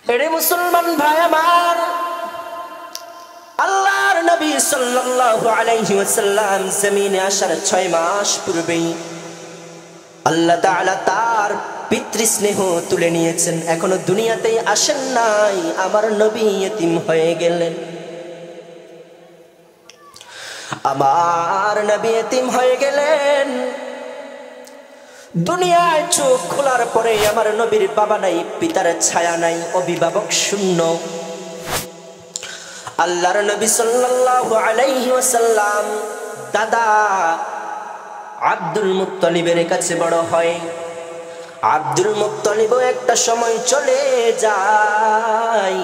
এরে মুসলমান ভাই আমার, আল্লাহর নবী সাল্লাল্লাহু আলাইহি ওয়াসাল্লাম জমিনে আসার 6 মাস পূর্বেই আল্লাহ তাআলা তার পিতৃস্নেহ তুলে নিয়েছেন। এখনো দুনিয়াতেই আসেন নাই, আমার নবী ইতিম হয়ে গেলেন। আমার নবী ইতিম হয়ে গেলেন। দুনিয়ায় চোখ খোলার পরে আমার নবীর বাবা নাই, পিতার ছায়া নাই, অভিভাবক শূন্য। আল্লাহর নবী সাল্লাল্লাহু আলাইহি ওয়াসাল্লাম দাদা আব্দুল মুত্তালিবের কাছে বড় হয়। আব্দুল মুত্তালিবও একটা সময় চলে যায়।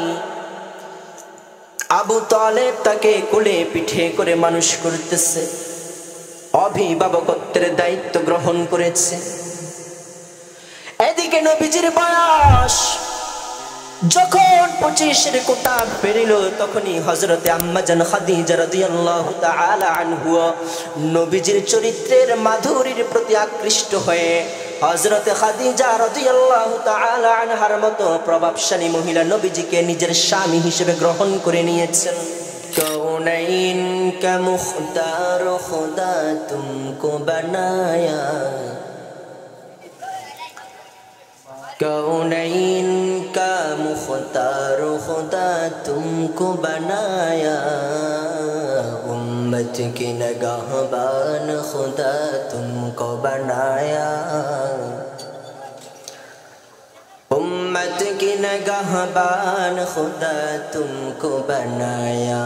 আবু তালেব তাকে কোলে পিঠে করে মানুষ করতেছে, অভিভাবকত্বের দায়িত্ব গ্রহণ করেছে। এদিকে নবীজির বয়স যখন 25-এর কোটা পেরিল, তখনই হযরতে আম্মা জান খাদিজা রাদিয়াল্লাহু তাআলা আনহা নবীজির চরিত্রের মাধুরীর প্রতি আকৃষ্ট হয়ে হযরতে খাদিজা রাদিয়াল্লাহু তাআলা আনহার মতো প্রভাবশালী মহিলা নবীজিকে নিজের স্বামী হিসেবে গ্রহণ করে নিয়েছেন। কৌনাইন কা মুখতার খুদা তুমকো বানায়া, कौनैन का मुख्तार खुदा तुमको बनाया, उम्मत की नगहबान खुदा तुमको बनाया, उम्मत की नगहबान खुदा तुमको बनाया।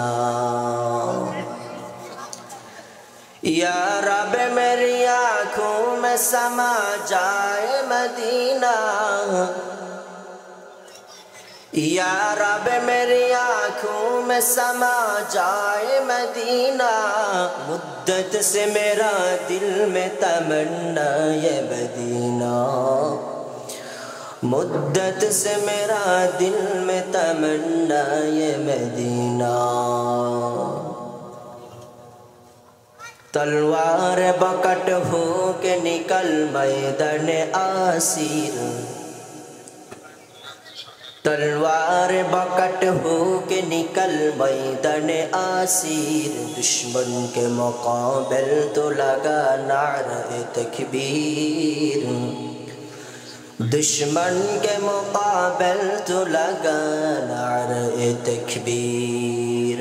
या रब मेरी आँखों में समा जाए मदीना, या रब मेरी आँखों में समा जाए मदीना, मुद्दत से मेरा दिल में तमन्ना ये मदीना, मुद्दत से मेरा दिल में तमन्ना ये मदीना। तलवार बकट हो के निकल मैदान आसीर, तलवार बकट हो के निकल मैदान आसीर, दुश्मन के मुकाबिल तो लगा नारे तकबीर, दुश्मन के मुकाबिल तो लगा नारे तकबीर।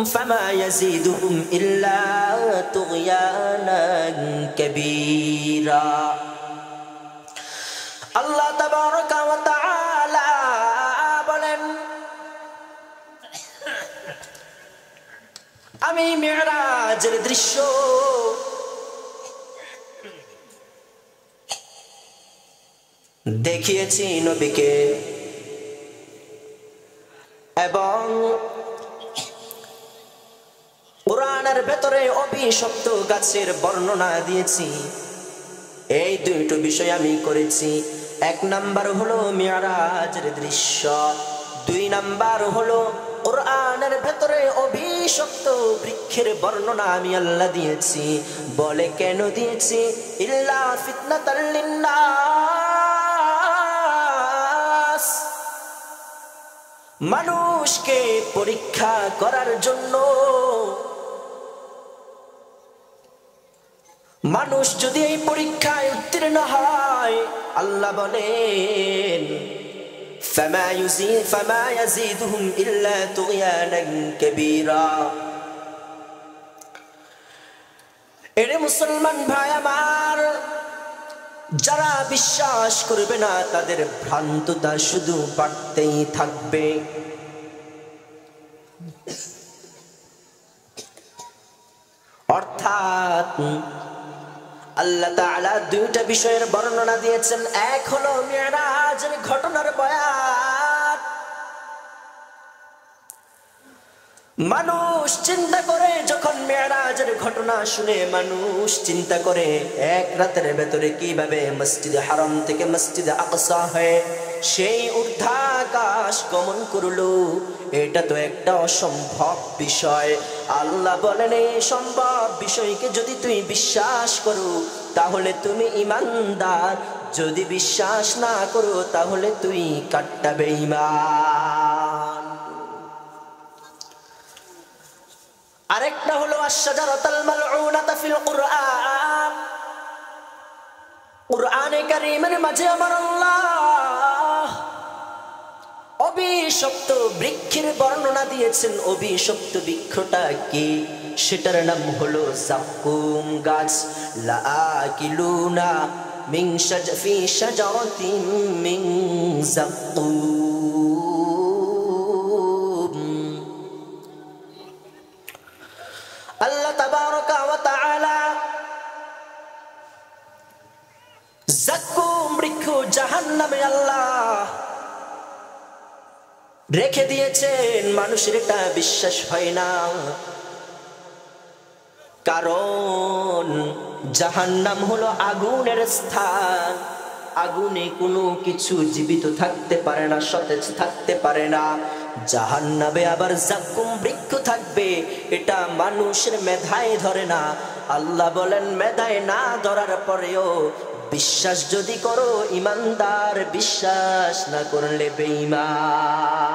فما يزيدهم إلا طغيانا كبيرا। আল্লাহ তাবারাকা ওয়া তাআলা বলেন, আমি মিরাজের দৃশ্য দেখিয়েছি নবীকে, এবং কোরআনের ভেতরে অভিশপ্ত গাছের বর্ণনা দিয়েছি। এই দুটো বিষয় আমি করেছি। 1 নাম্বার হলো মিরাজের দৃশ্য, 2 নাম্বার হলো কোরআনের ভেতরে অভিশপ্ত বৃক্ষের বর্ণনা আমি আল্লাহ দিয়েছি। বলে কেন দিয়েছি? ইল্লা ফিতনাতাল লিন্নাস, মানুষকে পরীক্ষা করার জন্য। মানুষ যদি এই পরীক্ষায় উত্তীর্ণ হয়, আল্লাহ বলেন ফামা ইয়াজিদুহুম ইল্লা তুগয়ানান কাবীরা। এরে মুসলমান ভাই আমার, যারা বিশ্বাস করবে না তাদের ভ্রান্ততা শুধু বাড়তেই থাকবে। অর্থাৎ আল্লাহ তাআলা 2টা বিষয়ের বর্ণনা দিয়েছেন। এক হলো মিরাজের ঘটনার বয়ান। মানুষ চিন্তা করে, যখন মিরাজের ঘটনা শুনে মানুষ চিন্তা করে এক রাতের ভেতরে কিভাবে মসজিদে হারাম থেকে মসজিদে আকসা হয়ে সেই ঊর্ধ্বাকাশ গমন করলো। এটা তো একটা অসম্ভব বিষয়। আল্লাহ বলেন, এই সম্ভব বিষয়কে যদি তুমি বিশ্বাস করো তাহলে তুমি ঈমানদার। যদি বিশ্বাস না করো তাহলে তুই কাট্টা বেঈমান। আরেকটা হলো আশ-শাজারাতুল মালউনাতা ফিল কুরআন। কুরআনে কারীমের মাঝে আমার আল্লাহ অভিশপ্ত বৃক্ষের বর্ণনা দিয়েছেন। অভিশপ্ত বৃক্ষটা কি? সেটার নাম হলো যাক্কুম গাছ। লাআকিলুনা মিন ফি শাজারাতিন মিন যাক্কুম। আল্লাহ তাবারাকা ওয়া তাআলা যাক্কুম বৃক্ষ জাহান্নামে আল্লাহ রেখে দিয়েছেন। মানুষের এটা বিশ্বাস হয় না, কারণ জাহান্নাম হলো আগুনের স্থান। আগুনে কোনো কিছু জীবিত থাকতে পারে না, সতেজ থাকতে পারে না। জাহান্নামে আবার যাক্কুম বৃক্ষ থাকবে, এটা মানুষের মেধায় ধরে না। আল্লাহ বলেন মেধায় না ধরার পরেও বিশ্বাস যদি করো ইমানদার, বিশ্বাস না করলে বেঈমান।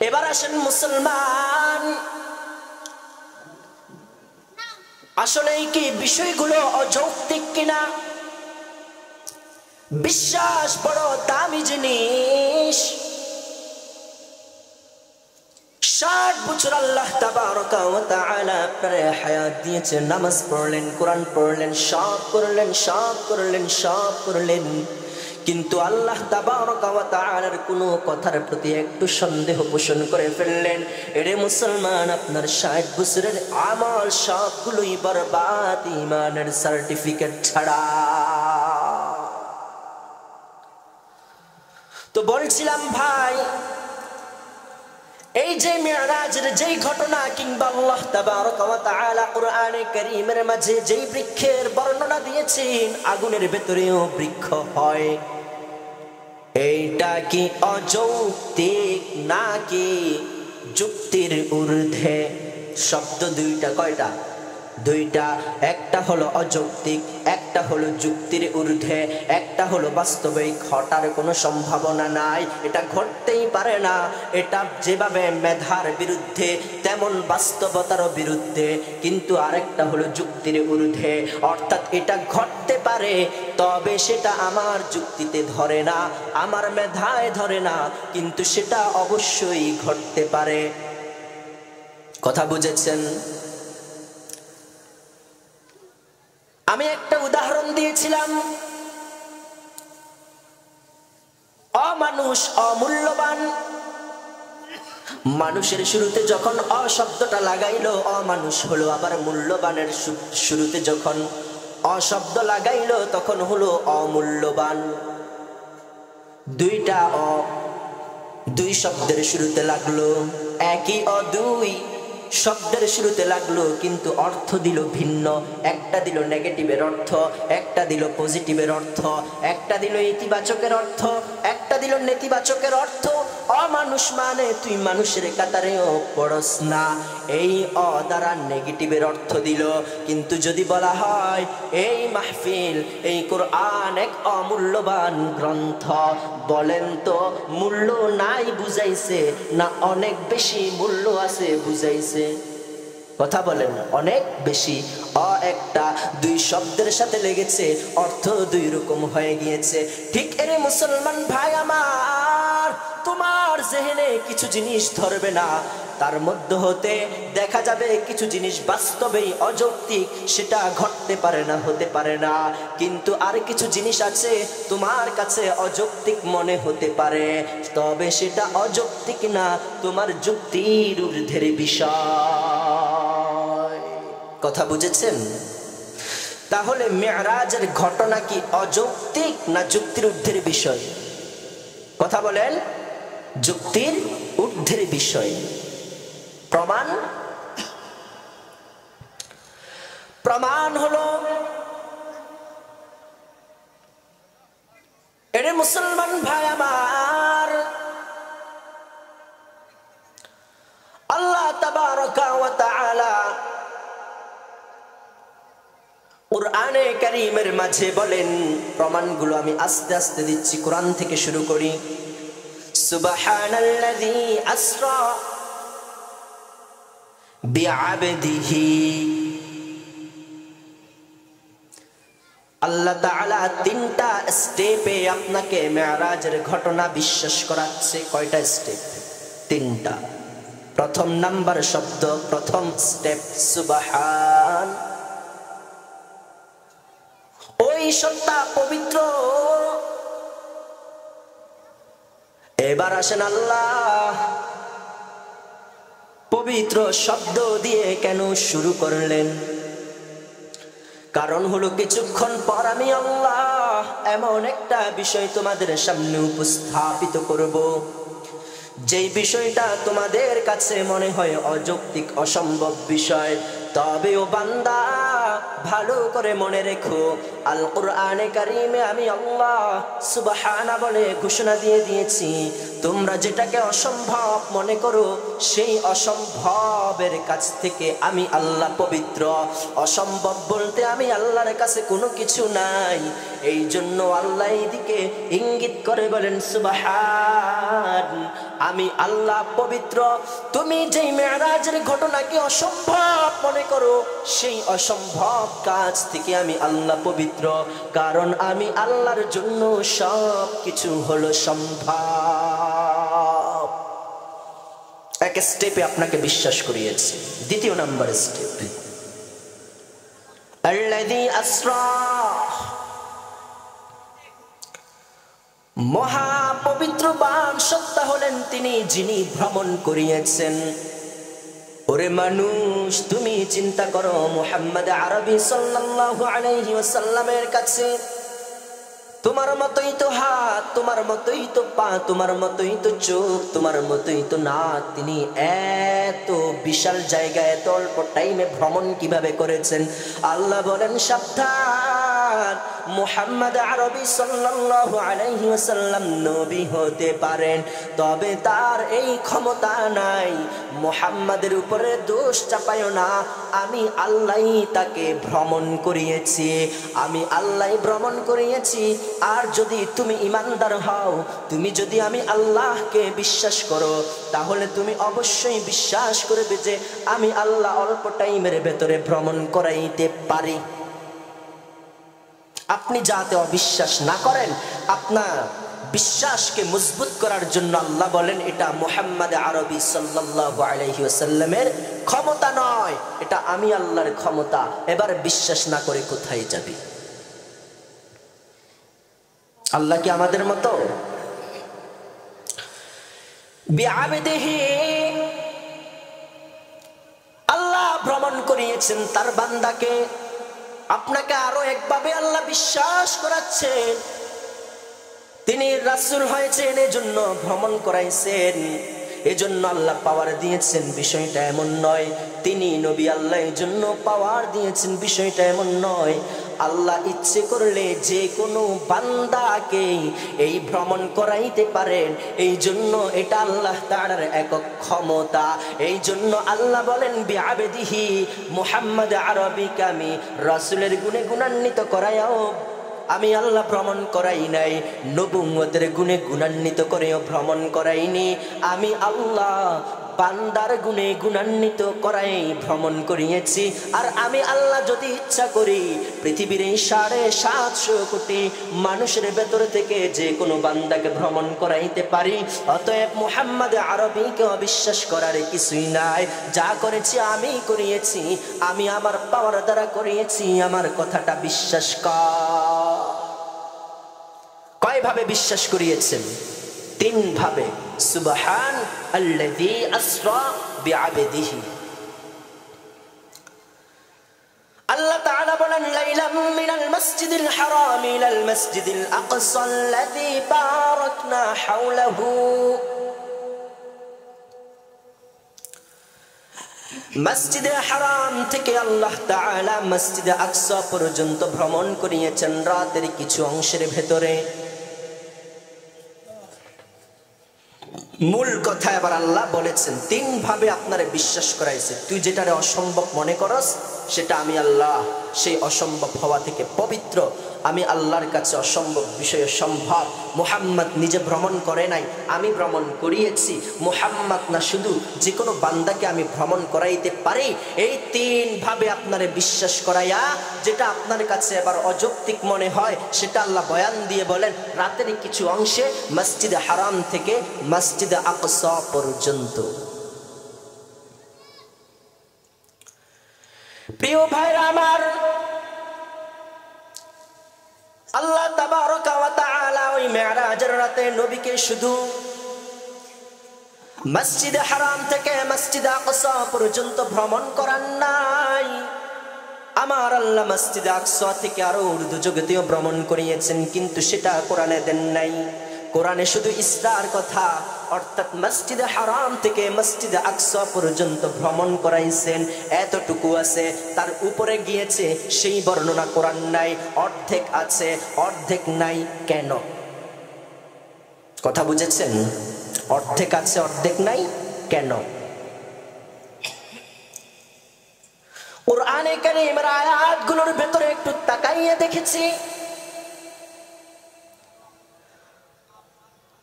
এবার আসেন মুসলমান, আসলে কি বিষয়গুলো অযৌক্তিক কিনা? বিশ্বাস বড় দামি জিনিস। 60 বছর আল্লাহ তাবারকা ওয়া তাআলা আপনারে হায়াত দিয়েছেন, নামাজ পড়লেন, কোরআন পড়লেন, সব করলেন, সব করলেন, সব করলেন, কিন্তু আল্লাহ তাবারকা ওয়া তাআলার কোনো কথার প্রতি একটু সন্দেহ পোষণ করে ফেললেন। এরে মুসলমান, আপনার 60 বছরের আমল সবগুলোই বরবাদ ঈমানের সার্টিফিকেট ছাড়া। তো বলছিলাম ভাই, এই যে মিরাজের যেই ঘটনা কিংবা আল্লাহ তাবারকা ওয়া তাআলা কুরআনে কারীমের মাঝে যেই বৃক্ষের বর্ণনা দিয়েছেন, আগুনের ভেতরেও বৃক্ষ হয়, এইটা কি অযৌক্তিক নাকি যুক্তির ঊর্ধ্বে? শব্দ দুইটা, কয়টা? দুইটা। একটা হলো অযৌক্তিক, একটা হলো যুক্তির ঊর্ধ্বে, একটা হলো বাস্তবিক ঘটার কোনো সম্ভাবনা নাই, এটা ঘটতেই পারে না। এটা যেভাবে মেধার বিরুদ্ধে তেমন বাস্তবতারও বিরুদ্ধে। কিন্তু আরেকটা হলো যুক্তির ঊর্ধ্বে, অর্থাৎ এটা ঘটতে পারে, তবে সেটা আমার যুক্তিতে ধরে না, আমার মেধায় ধরে না, কিন্তু সেটা অবশ্যই ঘটতে পারে। কথা বুঝেছেন? আমি একটা উদাহরণ দিয়েছিলাম, অমানুষ, অমূল্যবান। মানুষের শুরুতে যখন অশব্দটা লাগাইলো অমানুষ হলো, আবার মূল্যবানের শুরুতে যখন অশব্দ লাগাইলো তখন হলো অমূল্যবান। দুইটা দুই শব্দের শুরুতে লাগলো, একই দুই শব্দের শুরুতে লাগলো, কিন্তু অর্থ দিল ভিন্ন। একটা দিল নেগেটিভের অর্থ, একটা দিল পজিটিভের অর্থ, একটা দিল ইতিবাচকের অর্থ, একটা দিল নেতিবাচকের অর্থ। অমানুষ মানে তুই মানুষের কাতারেও পড়স না, এই দ্বারা নেগেটিভের অর্থ দিল। কিন্তু যদি বলা হয় এই মাহফিল, এই কোরআন এক অমূল্যবান গ্রন্থ, বলেন তো মূল্য নাই বুঝাইছে না অনেক বেশি মূল্য আছে বুঝাইছে? কথা বলেন, অনেক বেশি। একটা দুই শব্দের সাথে লেগেছে, অর্থ দুই রকম হয়ে গিয়েছে। ঠিক এরে মুসলমান ভাই আমার, তোমার জেহেনে কিছু জিনিস ধরবে না, তার মধ্যে হতে দেখা যাবে কিছু জিনিস বাস্তবেই অযৌক্তিক, সেটা ঘটতে পারে না, হতে পারে না। কিন্তু আর কিছু জিনিস আছে তোমার কাছে অযৌক্তিক মনে হতে পারে, তবে সেটা অযৌক্তিক না, তোমার যুক্তির ঊর্ধ্বের বিষয়। কথা বুঝেছেন? তাহলে মিরাজের ঘটনা কি অযৌক্তিক না যুক্তির ঊর্ধ্বের বিষয়? কথা বলেন, যুক্তির ঊর্ধ্বের বিষয়। প্রমাণ হলো, এরে মুসলমান ভাই আমার, আল্লাহ তাবারকা ওয়া তাআলা কুরআনে কারীমের মাঝে বলেন, প্রমাণগুলো আমি আস্তে আস্তে দিচ্ছি, কোরআন থেকে শুরু করি। সুবহানাল্লাযী আসরা বিআবদিহি, আল্লাহ তাআলা তিনটা স্টেপে আপনাকে মেরাজের ঘটনা বিশ্বাস করাচ্ছে। কয়টা স্টেপ? তিনটা। প্রথম নাম্বার শব্দ, প্রথম স্টেপ সুবহান। ওই সত্তা পবিত্র। এবার আসেন, আল্লাহ পবিত্র শব্দ দিয়ে কেন শুরু করলেন? কারণ হলো কিছুক্ষণ পর আমি আল্লাহ এমন একটা বিষয় তোমাদের সামনে উপস্থাপিত করব, যেই বিষয়টা তোমাদের কাছে মনে হয় অযৌক্তিক, অসম্ভব বিষয়। তবে ও বান্দা, ভালো করে মনে রেখো, আল কুরআনে কারীমে আমি আল্লাহ সুবহানা বলে ঘোষণা দিয়ে দিয়েছি, তোমরা যেটাকে অসম্ভব মনে করো, সেই অসম্ভবের কাছ থেকে আমি আল্লাহ পবিত্র। অসম্ভব বলতে আমি আল্লাহর কাছে কোনো কিছু নাই। এই জন্য আল্লাহ এইদিকে ইঙ্গিত করে বলেন সুবহান, আমি আল্লাহ পবিত্র। তুমি যেই মেরাজের ঘটনাকে অসম্ভব মনে করো, সেই অসম্ভব কাজ থেকে আমি আল্লাহ পবিত্র। কারণ আমি আল্লাহর জন্য সব কিছু হলো সম্ভব। এক স্টেপে আপনাকে বিশ্বাস করিয়েছি। দ্বিতীয় নাম্বার স্টেপ, আল্লাযী আসরা, মহা পবিত্রবান সত্তা হলেন তিনি, যিনি ভ্রমণ করিয়েছেন। ওরে মানুষ, তুমি চিন্তা করো, মুহাম্মদ আরবি সাল্লাল্লাহু আলাইহি ওয়াসাল্লামের কাছে তোমার মতোই তো হাত, তোমার মতোই তো পা, তোমার মতোই তো চোখ, তোমার মতোই তো নাক। তিনি এত বিশাল জায়গায় এত অল্প টাইমে ভ্রমণ কিভাবে করেছেন? আল্লাহ বলেন সাবধান, মুহাম্মদ আরবি সাল্লাল্লাহু আলাইহি ওয়াসাল্লাম নবী হতে পারেন, তবে তার এই ক্ষমতা নাই। মুহাম্মাদের উপরে দোষ চাপায়ো না, আমি আল্লাহই তাকে ভ্রমণ করিয়েছি, আমি আল্লাহই ভ্রমণ করিয়েছি। আর যদি তুমি ইমানদার হও, তুমি যদি আমি আল্লাহকে বিশ্বাস করো, তাহলে তুমি অবশ্যই বিশ্বাস করবে যে আমি আল্লাহ অল্প টাইমের ভেতরে ভ্রমণ করাইতে পারি। আপনি যাতে অবিশ্বাস না করেন, আপনার বিশ্বাসকে মজবুত করার জন্য আল্লাহ বলেন, এটা মুহাম্মদ আরবি সাল্লাল্লাহু আলাইহি ওয়াসাল্লামের ক্ষমতা নয়, এটা আমি আল্লাহর ক্ষমতা। এবার বিশ্বাস না করে কোথায় যাবে? আল্লাহ কি আমাদের মতো? বিআবদিহি, আল্লাহ ভ্রমণ করিয়েছেন তার বান্দাকে। আপনাকে আরো একভাবে আল্লাহ বিশ্বাস করাচ্ছেন, তিনি রাসূল হয়েছেন এজন্য ভ্রমণ করাইছেন, এজন্য আল্লাহ পাওয়ার দিয়েছেন। বিষয়টা এমন নয় তিনি নবী, আল্লাহ এজন্য পাওয়ার দিয়েছেন, বিষয়টা এমন নয়। আল্লাহ ইচ্ছে করলে যে কোনো বান্দাকে এই ভ্রমণ করাইতে পারেন, এই জন্য এটা আল্লাহ তাআলার একক ক্ষমতা। এই জন্য আল্লাহ বলেন বিআবদিহি, মুহাম্মদ আরবিকে আমি রাসূলের গুণে গুণান্বিত করাইও আমি আল্লাহ ভ্রমণ করাই নাই, নবুয়তের গুণে গুণান্বিত করেও ভ্রমণ করাইনি। আমি আল্লাহ বান্দার গুণে গুণান্বিত করাই ভ্রমণ করিয়েছি। আর আমি আল্লাহ যদি ইচ্ছা করি, পৃথিবীর এই 750 কোটি মানুষের ভেতর থেকে যে কোনো বান্দাকে ভ্রমণ করাইতে পারি। অতএব মুহাম্মদ আরবিকে অবিশ্বাস করার কিছুই নাই। যা করেছি আমি করিয়েছি, আমি আমার পাওয়ার দ্বারা করিয়েছি, আমার কথাটা বিশ্বাস কর। কয়ভাবে বিশ্বাস করিয়েছেন? 3 ভাবে। সুবহান আল্লাযী আসরা বিআবদিহি, আল্লাহ তাআলা বলেন লাইলাম মিনাল মাসজিদিল হারাম ইলাল মাসজিদিল আকসা আল্লাযী বারাকনা হাওলাহু। মসজিদে হারাম থেকে আল্লাহ তাআলা মসজিদে আকসা পর্যন্ত ভ্রমণ করিয়েছেন রাতের কিছু অংশের ভেতরে। মূল কথা এবার আল্লাহ বলেছেন 3 ভাবে আপনারে বিশ্বাস করাইছে। তুই যেটারে অসম্ভব মনে করস, সেটা আমি আল্লাহ সেই অসম্ভব হওয়া থেকে পবিত্র। আমি আল্লাহর কাছে অসম্ভব বিষয়ে সম্ভব। মুহাম্মদ নিজে ভ্রমণ করে নাই, আমি ভ্রমণ করিয়েছি। মুহাম্মদ না, শুধু যে কোনো বান্দাকে আমি ভ্রমণ করাইতে পারি। এই তিন ভাবে আপনারে বিশ্বাস করাইয়া, যেটা আপনার কাছে এবার অযৌক্তিক মনে হয় সেটা আল্লাহ বয়ান দিয়ে বলেন, রাতের কিছু অংশে মসজিদে হারাম থেকে মসজিদে আকসা পর্যন্ত। প্রিয় ভাইরা আমার, আল্লাহ তাবারকা ওয়া তাআলা ওই মেরাজের রাতে নবীকে শুধু মসজিদে হারাম থেকে মসজিদে আকসা পর্যন্ত ভ্রমণ করান নাই, আমার আল্লাহ মসজিদে আকসা থেকে আরো উর্দু জগতেও ভ্রমণ করিয়েছেন, কিন্তু সেটা কোরআনে দেন নাই। কোরআনে শুধু ইসরার কথা, অর্থাৎ মসজিদে হারাম থেকে মসজিদে আকসা পর্যন্ত ভ্রমণ করাইছেন, এতটুকু আছে। তার উপরে গিয়েছে সেই বর্ণনা কোরআন নাই, অর্ধেক আছে অর্ধেক নাই। কেন? কথা বুঝেছেন? অর্ধেক আছে অর্ধেক নাই কেন? কুরআনে কারীমের আয়াতগুলোর ভেতরে একটু তাকাইয়ে দেখেছি,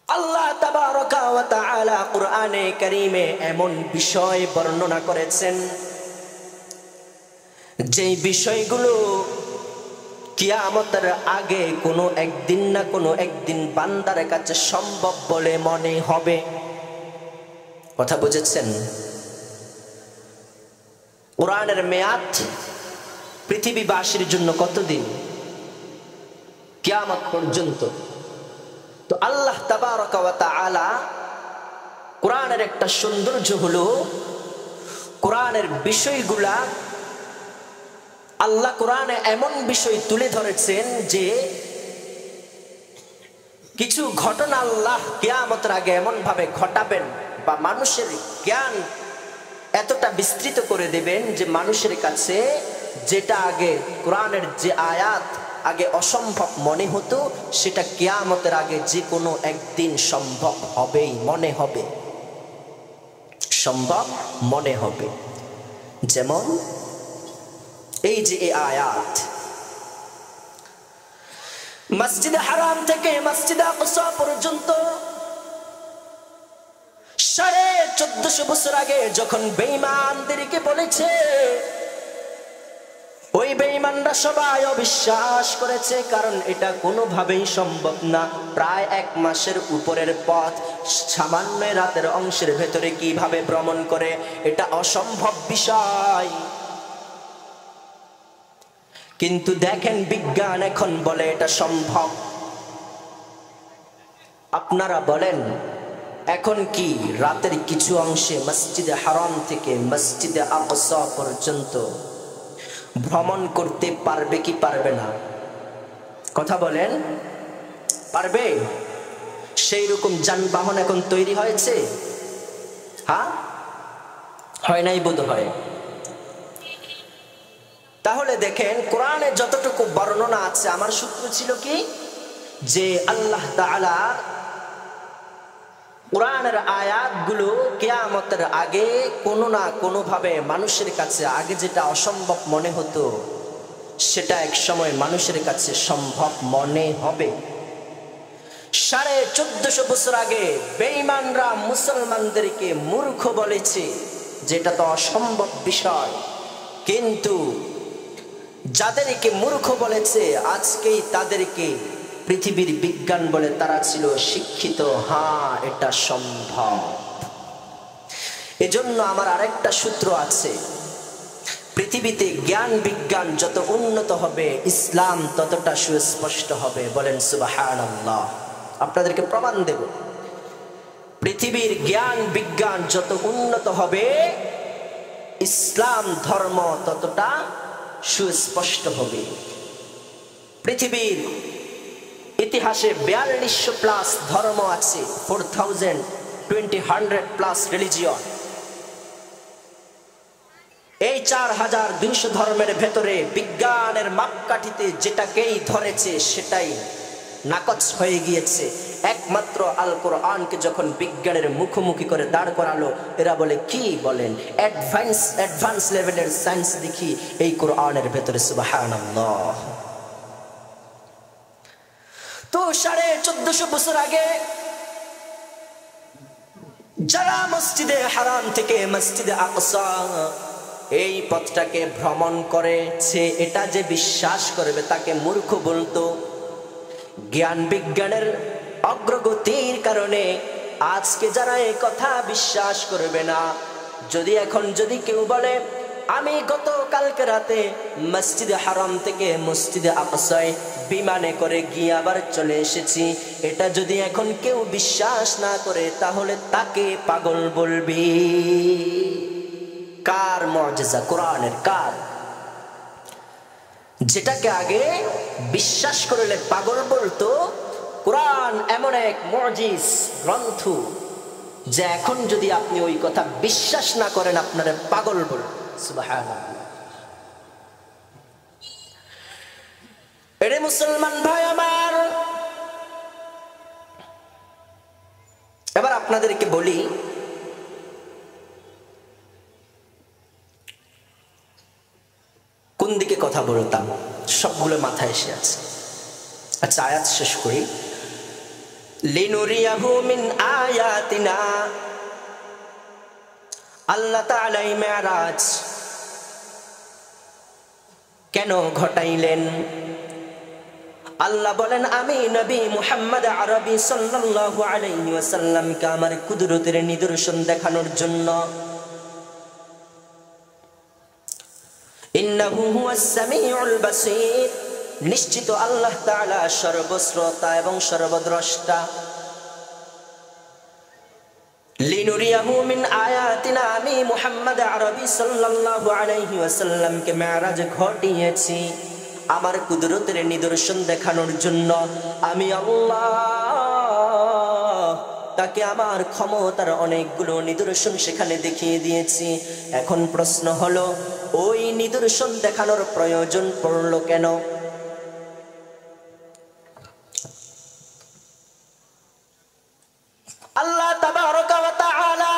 আল্লাহ তাবারকা ওয়া তাআলা কুরআনে কারীমে এমন বিষয় বর্ণনা করেছেন যে বিষয়গুলো কিয়ামতের আগে কোনো একদিন না কোনো একদিন বান্দার কাছে সম্ভব বলে মনে হবে। কথা বুঝেছেন? কোরআনের মেয়াদ পৃথিবীবাসীর জন্য কতদিন? কিয়ামত পর্যন্ত। তো আল্লাহ তাবারকা ওয়া তাআলা কোরআনের একটা সৌন্দর্য হলো, কোরআনের বিষয়গুলা আল্লাহ কোরআনে এমন বিষয় তুলে ধরেছেন যে কিছু ঘটনা আল্লাহ কিয়ামতের আগে এমন ভাবে ঘটাবেন, বা মানুষের জ্ঞান এতটা বিস্তৃত করে দেবেন যে মানুষের কাছে যেটা আগে কোরআনের যে আয়াত আগে অসম্ভব মনে হতো, সেটা কিয়ামতের আগে যে কোনো একদিন সম্ভব হবেই, মনে হবে, সম্ভব মনে হবে। যেমন এই যে এই আয়াত, মসজিদে হারাম থেকে মসজিদে আকসা পর্যন্ত 1450 বছর আগে যখন বেঈমানদেরকে বলেছে, ওই বেঈমানরা সবাই অবিশ্বাস করেছে, কারণ এটা কোনোভাবেই সম্ভব না। প্রায় 1 মাসের উপরের পথ সামান্য রাতের অংশের ভেতরে কিভাবে ভ্রমণ করে, এটা অসম্ভব বিষয়। কিন্তু দেখেন বিজ্ঞান এখন বলে এটা সম্ভব। আপনারা বলেন এখন কি রাতের কিছু অংশে মসজিদে হারাম থেকে মসজিদে আকসা পর্যন্ত ভ্রমণ করতে পারবে কি পারবে না? কথা বলেন, পারবে? সেই রকম যানবাহন এখন তৈরি হয়েছে? হ্যাঁ, হয় নাই বোধ হয়। তাহলে দেখেন কোরআনে যতটুকু বর্ণনা আছে, আমার সূত্র ছিল কি যে আল্লাহ তাআলা কোরআনের আয়াতগুলো কিয়ামতের আগে কোনো না কোনো ভাবে মানুষের কাছে আগে যেটা অসম্ভব মনে হতো, সেটা এক সময় মানুষের কাছে সম্ভব মনে হবে। 1450 বছর আগে বেঈমানরা মুসলমানদেরকে মূর্খ বলেছে, যেটা তো অসম্ভব বিষয়, কিন্তু যাদেরকে মূর্খ বলেছে আজকেই তাদেরকে পৃথিবীর বিজ্ঞান বলে, তারা ছিল শিক্ষিত। হ্যাঁ, এটা সম্ভব। এজন্য আমার আরেকটা সূত্র আছে, পৃথিবীতে জ্ঞান বিজ্ঞান যত উন্নত হবে ইসলাম ততটা সুস্পষ্ট হবে। বলেন সুবহানাল্লাহ। আপনাদেরকে প্রমাণ দেব, পৃথিবীর জ্ঞান বিজ্ঞান যত উন্নত হবে ইসলাম ধর্ম ততটা সুস্পষ্ট হবে। পৃথিবীর ইতিহাসে 4200+ ধর্ম আছে, 4000+ রিলিজিয়ন। এই 4200 ধর্মের ভেতরে বিজ্ঞানের মাপকাঠিতে যেটাকেই ধরেছে সেটাই নাকচ হয়ে গিয়েছে। একমাত্র আল কোরআনকে যখন বিজ্ঞানের মুখোমুখি করে দাঁড় করালো, এরা বলে কি বলেন, অ্যাডভান্স লেভেলের সায়েন্স দেখি এই কোরআনের ভেতরে। সুবহানাল্লাহ। তো 1450 বছর আগে যারা মসজিদে হারাম থেকে মসজিদে আকসা এই পথটাকে ভ্রমণ করেছে, এটা যে বিশ্বাস করবে তাকে মূর্খ বলতো। জ্ঞান বিজ্ঞানের অগ্রগতির কারণে আজকে যারা এই কথা বিশ্বাস করবে না, যদি কেউ বলে আমি গতকালকে রাতে মসজিদে হারাম থেকে মসজিদে আকসায় বিমানে করে গিয়ে আবার চলে এসেছি, এটা যদি এখন কেউ বিশ্বাস না করে তাহলে তাকে পাগল বলবি। কার মুআজিজা? কোরআনের। কার? যেটাকে আগে বিশ্বাস করলে পাগল বলতো, কোরআন এমন এক মুআজিজ গ্রন্থ যে এখন যদি আপনি ওই কথা বিশ্বাস না করেন আপনারে পাগল বলবে। সুবহানাল্লাহ। এরে মুসলমান ভাই আমার, এবার আপনাদেরকে বলি, কোন দিকে কথা বলতাম সবগুলো মাথায় এসে আছে। আচ্ছা, আয়াত শেষ করি। লিনুরিয়াহু মিন আয়াতিনা, আল্লাহ তাআলা মেরাজ কেন ঘটাইলেন? আল্লাহ বলেন আমি নবী মুহাম্মদ আরবি সাল্লাল্লাহু আলাইহি ওয়াসাল্লামকে আমার কুদরতের নিদর্শন দেখানোর জন্য। ইন্নাহু হুয়াস সামিউল বাসীর, নিশ্চিত আল্লাহ তাআলা সর্বশ্রোতা এবং সর্বদ্রষ্টা। লিনুরিয়াহু মিন আয়াতিনা, আমি মুহাম্মদ আরবি সাল্লাল্লাহু আলাইহি ওয়াসাল্লামকে মেরাজ ঘটিয়েছি আমার কুদরতের নিদর্শন দেখানোর জন্য। আমি আল্লাহ তাকে আমার ক্ষমতার অনেকগুলো নিদর্শন সেখানে দেখিয়ে দিয়েছি। এখন প্রশ্ন হলো, ওই নিদর্শন দেখানোর প্রয়োজন পড়লো কেন? আল্লাহ তাবারকা ওয়া তাআলা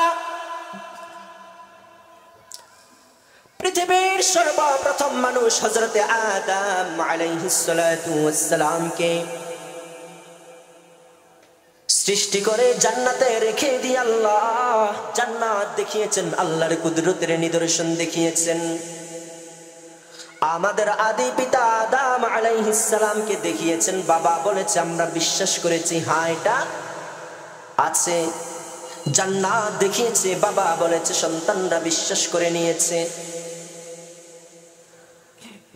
পৃথিবীর সর্বপ্রথম মানুষ হযরতে আদম আলাইহিস সালাতু ওয়াস সালামকে সৃষ্টি করে জান্নাতে রেখে দিয়ে আল্লাহ জান্নাত দেখিয়েছেন, আল্লাহর কুদরতের নিদর্শন দেখিয়েছেন। আমাদের আদি পিতা আদম আলাইহিস সালামকে দেখিয়েছেন, বাবা বলেছে আমরা বিশ্বাস করেছি, হ্যাঁ এটা আছে। জান্নাত দেখিয়েছে, বাবা বলেছে, সন্তানরা বিশ্বাস করে নিয়েছে।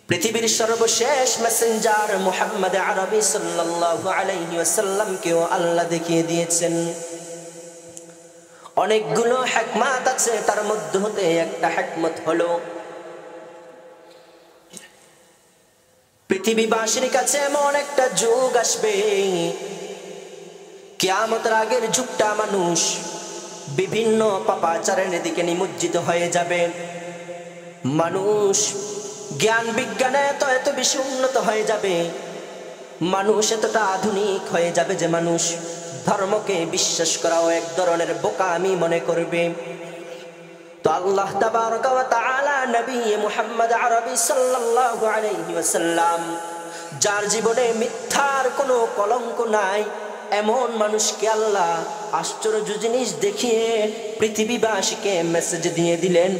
পৃথিবীর সর্বশেষ মেসেঞ্জার মুহাম্মদ আরবি সাল্লাল্লাহু আলাইহি ওয়াসাল্লামকেও আল্লাহ দেখিয়ে দিয়েছেন। অনেকগুলো হিকমত আছে, তার মধ্যে হতে একটা হিকমত হলো পৃথিবীবাসীর কাছে এমন একটা যুগ আসবে, কিয়ামতের আগের যুগটা মানুষ বিভিন্ন পাপাচারের দিকে নিমজ্জিত হয়ে যাবে। মানুষ জ্ঞান বিজ্ঞানে এত বেশি উন্নত হয়ে যাবে, মানুষ এতটা আধুনিক হয়ে যাবে যে মানুষ ধর্মকে বিশ্বাস করাও এক ধরনের বোকামি মনে করবে। তো আল্লাহ তাবারক ওয়া তাআলা নবী মুহাম্মদ আরবি সাল্লাল্লাহু আলাইহি ওয়াসাল্লাম, যার জীবনে মিথ্যার কোনো কলঙ্ক নাই, এমন মানুষকে আল্লাহ আশ্চর্য জিনিস দেখিয়ে পৃথিবীবাসীকে মেসেজ দিয়ে দিলেন,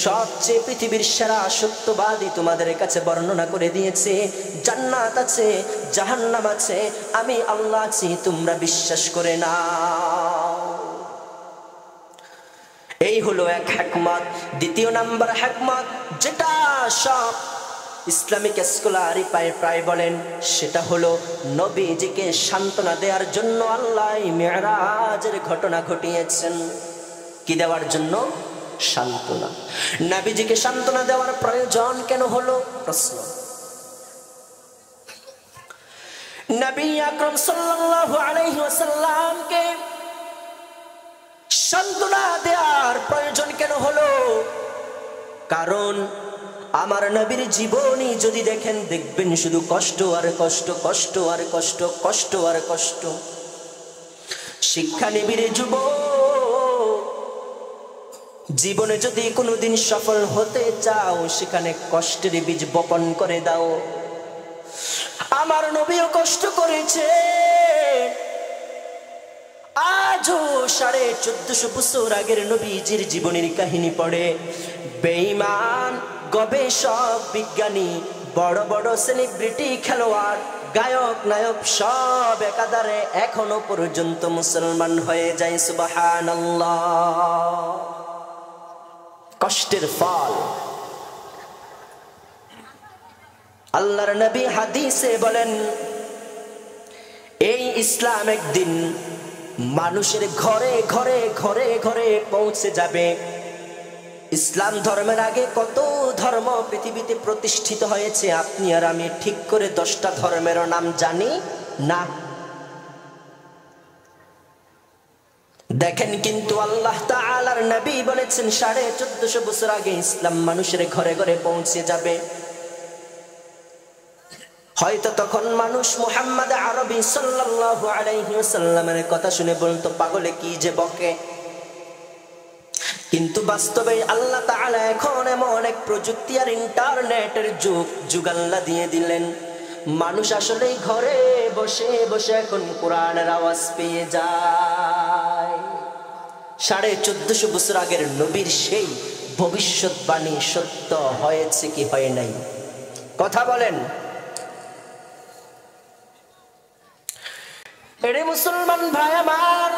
সবচেয়ে পৃথিবীর সেরা সত্যবাদী তোমাদের কাছে বর্ণনা করে দিয়েছে, জান্নাত আছে, জাহান্নাম আছে, আমি আল্লাহ আছি, তোমরা বিশ্বাস করে নাও। এই হলো এক হিকমত। দ্বিতীয় নাম্বার হিকমত, যেটা সব ইসলামিক স্কলারই প্রায় বলেন, সেটা হলো নবীজিকে সান্ত্বনা দেওয়ার জন্য আল্লাহ মিরাজের ঘটনা ঘটিয়েছেন। কি দেওয়ার জন্য? সান্ত্বনা। নবীজিকে সান্ত্বনা দেওয়ার প্রয়োজন কেন হলো? প্রশ্ন। নবী আকরাম সাল্লাল্লাহু আলাইহি ওয়াসাল্লামকে সান্ত্বনা দেওয়ার প্রয়োজন কেন হলো? কারণ আমার নবীর জীবনী যদি দেখেন, দেখবেন শুধু কষ্ট আর কষ্ট, কষ্ট আর কষ্ট, কষ্ট আর কষ্ট। শিক্ষা নিবিড় যুবক, জীবনে যদি কোনোদিন সফল হতে চাও, সেখানে কষ্টের বীজ বপন করে দাও। আমার নবীও কষ্ট করেছে। আজও 1450 বছর আগের নবীজির জীবনের কাহিনী পড়ে বেঈমান গবেষক, বিজ্ঞানী, বড় বড় সেলিব্রিটি, খেলোয়াড়, গায়ক, নায়ক সব একাধারে এখনো পর্যন্ত মুসলমান হয়ে যায়। সুবহানাল্লাহ। কষ্টের ফল। আল্লাহর নবী হাদিসে বলেন, এই ইসলাম একদিন মানুষের ঘরে ঘরে ঘরে ঘরে পৌঁছে যাবে। ইসলাম ধর্মের আগে কত ধর্ম পৃথিবীতে প্রতিষ্ঠিত হয়েছে, আপনি আর আমি ঠিক করে 10টা ধর্মের নাম জানি না। দেখেন, কিন্তু আল্লাহ তাআলার নবী বলেছেন 1450 বছর আগে ইসলাম মানুষের ঘরে ঘরে পৌঁছে যাবে। হয়তো তখন মানুষ মুহাম্মদ আরবি সাল্লাল্লাহু আলাইহি ওয়াসাল্লামের কথা শুনে বলতো, পাগলে কি যে বকে। কিন্তু বাস্তবে আল্লাহ তাআলা এখন এমন এক প্রযুক্তি আর ইন্টারনেটের যুগ আল্লাহ দিয়ে দিলেন, মানুষ আসলে ঘরে বসে বসে এখন কোরআনের আওয়াজ পেয়ে যায়। 1450 বছর আগের নবীর সেই ভবিষ্যৎবাণী সত্য হয়েছে কি হয় নাই? কথা বলেন। এরে মুসলমান ভাই আমার,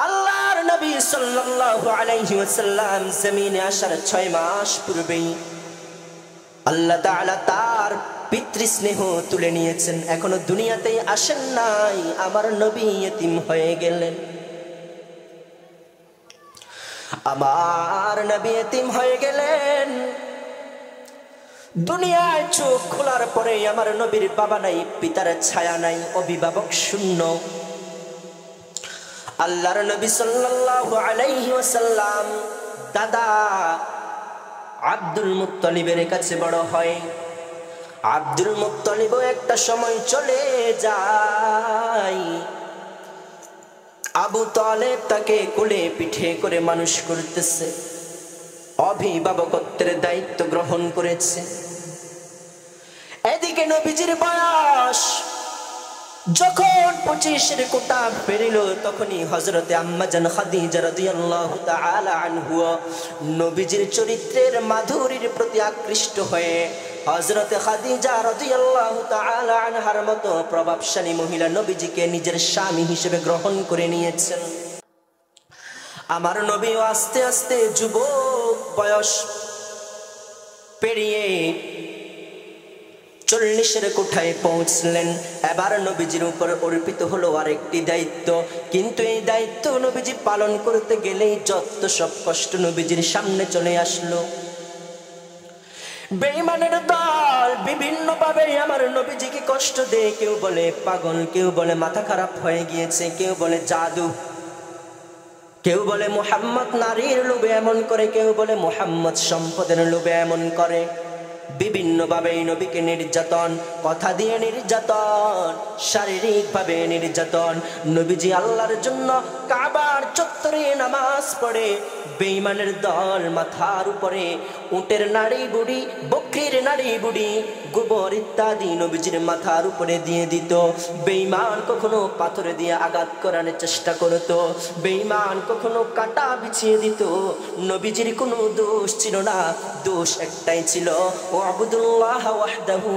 আল্লাহর নবী সাল্লাল্লাহু আলাইহি ওয়াসাল্লাম জমিনে আসার 6 মাস পূর্বেই আল্লাহ তাআলা তার পিতৃস্নেহ তুলে নিয়েছেন। এখনো দুনিয়াতেই আসেন নাই, আমার নবী ইতিম হয়ে গেলেন। আমার নবী ইতিম হয়ে গেলেন। দুনিয়ায় চোখ খোলার পরে আমার নবীর বাবা নাই, পিতার ছায়া নাই, অভিভাবক শূন্য। আল্লাহর নবী সাল্লাল্লাহু আলাইহি ওয়াসাল্লাম দাদা আব্দুল মুত্তালিবের কাছে বড় হয়। আব্দুল মুত্তালিবও একটা সময় চলে যায়। আবু তালেব তাকে কোলে পিঠে করে মানুষ করতেছে, অভিভাবকত্বের দায়িত্ব গ্রহণ করেছে। এদিকে নবীজির বয়স যখন 25-এর কোটা পেরিল, তখনই হযরতে আম্মা জান খাদিজা রাদিয়াল্লাহু তাআলা আনহা নবীজির চরিত্রের মাধুরীর প্রতি আকৃষ্ট হয়ে হযরতে খাদিজা রাদিয়াল্লাহু তাআলা আনহার মতো প্রভাবশালী মহিলা নবীজিকে নিজের স্বামী হিসেবে গ্রহণ করে নিয়েছেন। আমার নবীও আস্তে আস্তে যুবক বয়স পেরিয়ে 40-এর কোঠায় পৌঁছলেন। এবার নবীজির উপর অর্পিত হলো আরেকটি দায়িত্ব, কিন্তু এই দায়িত্ব নবীজি পালন করতে গেলেই যত সব কষ্ট নবীজির সামনে চলে আসলো। বেঈমানের দল বিভিন্ন ভাবে আমার নবীজিকে কষ্ট দেয়। কেউ বলে পাগল, কেউ বলে মাথা খারাপ হয়ে গিয়েছে, কেউ বলে জাদু, কেউ বলে মুহাম্মদ নারীর লোভে এমন করে, কেউ বলে মুহাম্মদ সম্পদের লোভে এমন করে। বিভিন্ন ভাবে নবীকে নির্যাতন, কথা দিয়ে নির্যাতন, শারীরিক ভাবে নির্যাতন। নবীজি আল্লাহর জন্য কাবার চত্বরে নামাজ পড়ে, বেঈমানের দল মাথার উপরে উটের নাড়ি বুড়ি, বকরির নাড়ি বুড়ি, গোবর ইত্যাদি নবীজির মাথার উপরে দিয়ে দিত। বেঈমান কখনো পাথরে দিয়ে আঘাত করার চেষ্টা করত, বেঈমান কখনো কাঁটা বিছিয়ে দিত। নবীজির কোনো দোষ ছিল না, দোষ একটাই ছিল, ওয়াবুদুল্লাহ ওয়াহদাহু,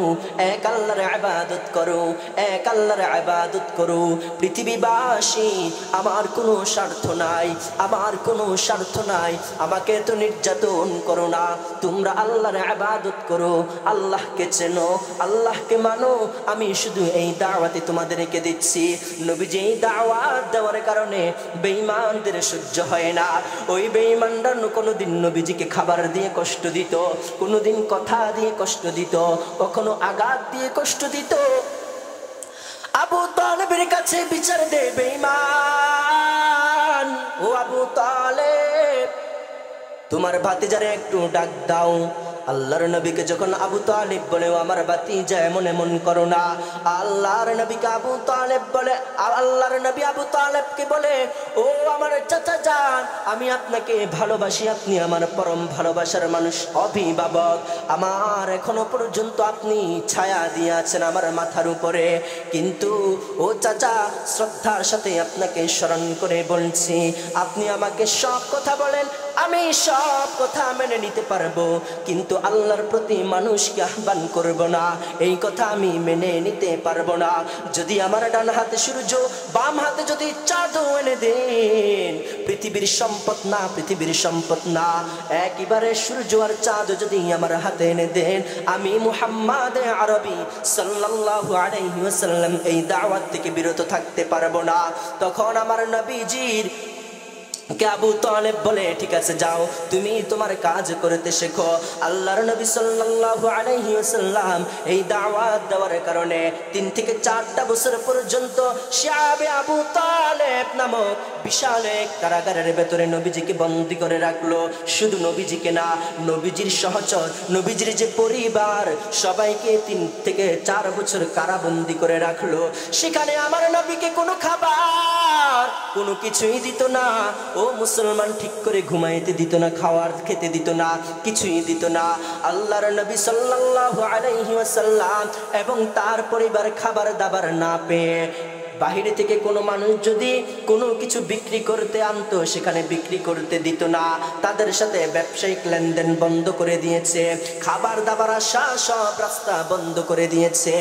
এক আল্লাহর ইবাদত করো, এক আল্লাহর ইবাদত করো। পৃথিবীবাসী, আমার কোনো স্বার্থ নাই, আমার কোনো স্বার্থ নাই, আমাকে তো নির্যাতন করো না, তোমরা আল্লাহর ইবাদত করো, আল্লাহকে চেনো, আল্লাহকে মানো। আমি শুধু এই দাওয়াতে তোমাদেরকে দিচ্ছি। নবীজি এই দাওয়াত দেওয়ার কারণে বেঈমানদের সহ্য হয় না। ওই বেঈমানরা কোনোদিন নবীজিকে খাবার দিয়ে কষ্ট দিত, কোনোদিন কথা দিয়ে কষ্ট দিত, কখনো আঘাত দিয়ে কষ্ট দিত। আবু তালেবের কাছে বিচার দে বেঈমান, ও আবু তালেব, তোমার ভাতিজারে একটু ডাক দাও। আল্লাহর নবীকে যখন আবু তালেব বলে, ও আমার ভাতিজা এমন এমন করো না, আল্লাহর নবীকে আবু তালেব বলে, আল্লাহর নবী আবু তালেবকে বলে, ও আমার চাচা যান, আমি আপনাকে ভালোবাসি, আপনি আমার পরম ভালোবাসার মানুষ, অভিভাবক আমার, এখনো পর্যন্ত আপনি ছায়া দিয়ে আছেন আমার মাথার উপরে, কিন্তু ও চাচা শ্রদ্ধার সাথে আপনাকে স্মরণ করে বলছি, আপনি আমাকে সব কথা বলেন, আমি সব কথা মেনে নিতে পারবো, কিন্তু আল্লাহর প্রতি মানুষকে আহ্বান করব না, এই কথা আমি মেনে নিতে পারবো না। যদি আমার ডান হাতে সূর্য, বাম হাতে যদি চাঁদ এনে দেন, পৃথিবীর সম্পদ না, পৃথিবীর সম্পদ না, একেবারে সূর্য আর চাঁদ যদি আমার হাতে এনে দেন, আমি মুহাম্মদ আরবি সাল্লাল্লাহু আলাইহি ওয়াসাল্লাম এই দাওয়াত থেকে বিরত থাকতে পারবো না। তখন আমার নবীজির কে আবু তালেব বলে, ঠিক আছে যাও, তুমি তোমার কাজ করতে শেখো। আল্লাহর নবী সাল্লাল্লাহু আলাইহি ওয়াসাল্লাম এই দাওয়াত দেওয়ার কারণে 3 থেকে 4টা বছর পর্যন্ত শিয়াবে আবু তালেব নামক বিশাল এক কারাগারের ভেতরে নবীজিকে বন্দী করে রাখলো। শুধু নবীজিকে না, নবীজির সহচর, নবীজির যে পরিবার, সবাইকে 3 থেকে 4 বছর কারাবন্দী করে রাখলো। সেখানে আমার নবীকে কোনো খাবার, কোনো কিছুই দিত না। ও মুসলমান, ঠিক করে ঘুমাইতে দিত না, খাওয়ার খেতে দিত না, কিছুই দিত না। আল্লাহর নবী সাল্লাল্লাহু আলাইহি ওয়াসাল্লাম এবং তার পরিবার খাবার দাবার না পেয়ে, বাহিরে থেকে কোনো মানুষ যদি কোনো কিছু বিক্রি করতে আনতো, সেখানে বিক্রি করতে দিত না। তাদের সাথে ব্যবসায়িক লেনদেন বন্ধ করে দিয়েছে, খাবার দাবার আসা সব রাস্তা বন্ধ করে দিয়েছে।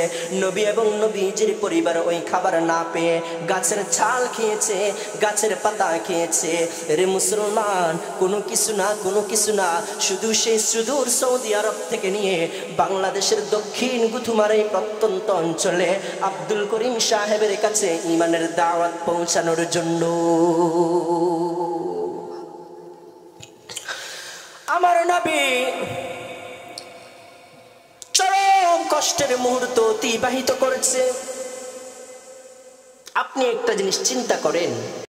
নবী এবং নবীজির পরিবার ওই খাবার না পেয়ে গাছের ছাল খেয়েছে, গাছের পাতা খেয়েছে। রে মুসলমান, কোনো কিছু না, কোনো কিছু না, শুধু সেই সুদূর সৌদি আরব থেকে নিয়ে বাংলাদেশের দক্ষিণ গুথুমার এই প্রত্যন্ত অঞ্চলে আব্দুল করিম সাহেবের কাছে ঈমানের দাওয়াত পৌঁছানোর জন্য আমার নবী চরম কষ্টের মুহূর্ত অতিবাহিত করেছে। আপনি একটা জিনিস চিন্তা করেন,